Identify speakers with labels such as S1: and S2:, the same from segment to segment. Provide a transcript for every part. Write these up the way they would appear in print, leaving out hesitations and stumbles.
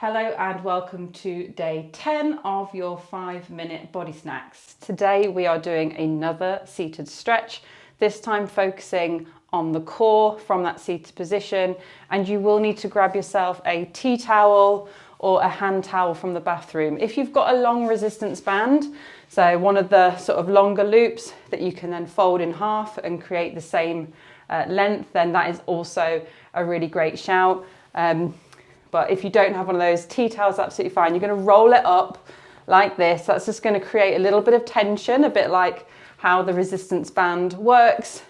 S1: Hello and welcome to day 10 of your 5-minute body snacks. Today we are doing another seated stretch, this time focusing on the core from that seated position, and you will need to grab yourself a tea towel or a hand towel from the bathroom. If you've got a long resistance band, so one of the sort of longer loops that you can then fold in half and create the same length, then that is also a really great shout. But if you don't have one of those, tea towels, absolutely fine. You're going to roll it up like this. That's just going to create a little bit of tension, a bit like how the resistance band works.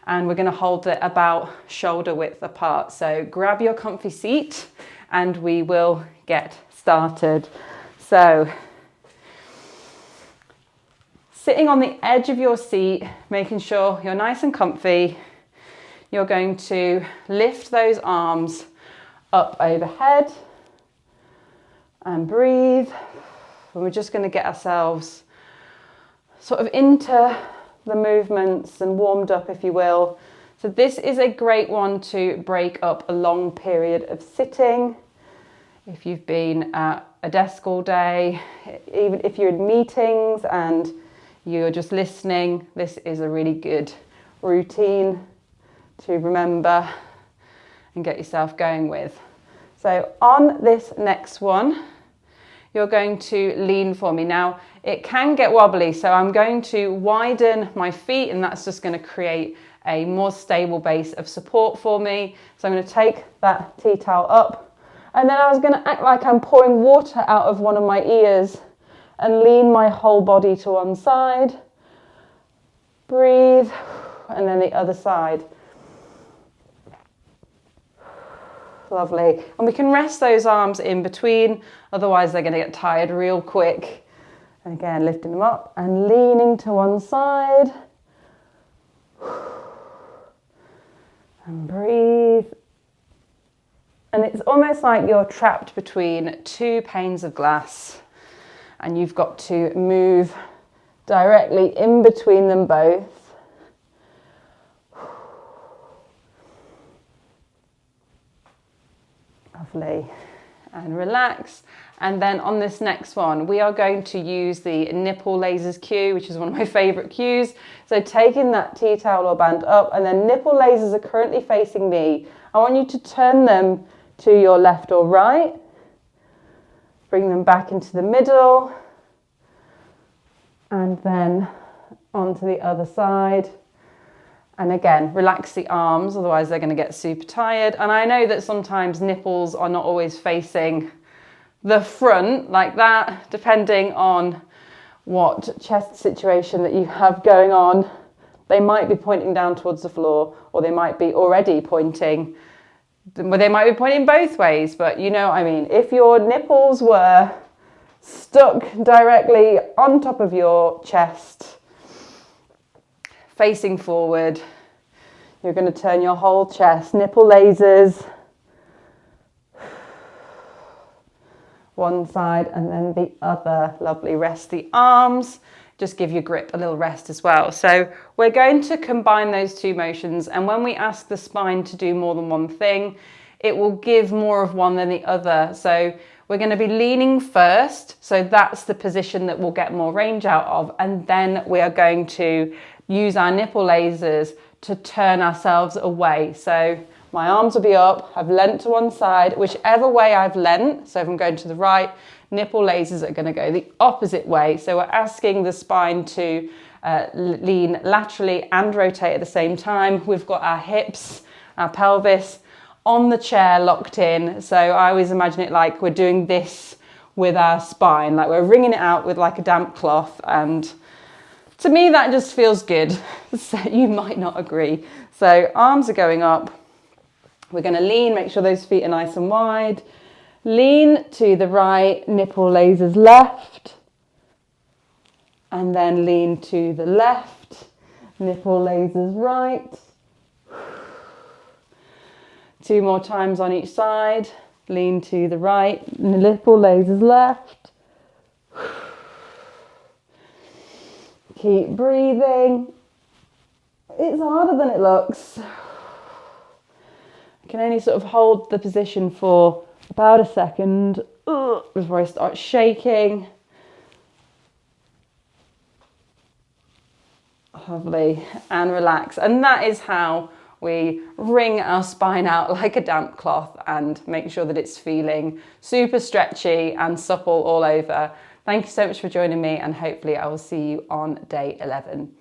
S1: And we're going to hold it about shoulder width apart. So grab your comfy seat and we will get started. So sitting on the edge of your seat, making sure you're nice and comfy, you're going to lift those arms up overhead and breathe. And we're just going to get ourselves sort of into the movements and warmed up, if you will. So this is a great one to break up a long period of sitting. If you've been at a desk all day, even if you're in meetings and you're just listening, this is a really good routine to remember and get yourself going with. So on this next one, you're going to lean for me. Now, it can get wobbly, so I'm going to widen my feet, and that's just going to create a more stable base of support for me. So I'm going to take that tea towel up, and then I was going to act like I'm pouring water out of one of my ears and lean my whole body to one side. Breathe, and then the other side. Lovely. And we can rest those arms in between, otherwise they're going to get tired real quick. And again, lifting them up and leaning to one side. And breathe. And it's almost like you're trapped between two panes of glass and you've got to move directly in between them both. Lovely. And relax. And then on this next one, we are going to use the nipple lasers cue, which is one of my favorite cues. So taking that tea towel or band up, and then nipple lasers are currently facing me. I want you to turn them to your left or right. Bring them back into the middle. And then onto the other side. And again, relax the arms, otherwise they're going to get super tired. And I know that sometimes nipples are not always facing the front like that, depending on what chest situation that you have going on. They might be pointing down towards the floor, or they might be already pointing, well, they might be pointing both ways, but you know what I mean. If your nipples were stuck directly on top of your chest, facing forward, you're going to turn your whole chest, nipple lasers, one side and then the other. Lovely. Rest the arms, just give your grip a little rest as well. So we're going to combine those two motions, and when we ask the spine to do more than one thing, it will give more of one than the other. So we're going to be leaning first, so that's the position that we'll get more range out of, and then we are going to use our nipple lasers to turn ourselves away. So my arms will be up, I've leant to one side, whichever way I've leant, so if I'm going to the right, nipple lasers are going to go the opposite way. So we're asking the spine to lean laterally and rotate at the same time. We've got our hips, our pelvis on the chair locked in. So I always imagine it like we're doing this with our spine, like we're wringing it out with like a damp cloth, and to me, that just feels good. So you might not agree. So arms are going up. We're going to lean, make sure those feet are nice and wide. Lean to the right, nipple lasers left. And then lean to the left, nipple lasers right. 2 more times on each side. Lean to the right, nipple lasers left. Keep breathing. It's harder than it looks. I can only sort of hold the position for about a second before I start shaking. Lovely, and relax. And that is how we wring our spine out like a damp cloth and make sure that it's feeling super stretchy and supple all over. Thank you so much for joining me, and hopefully I will see you on day 11.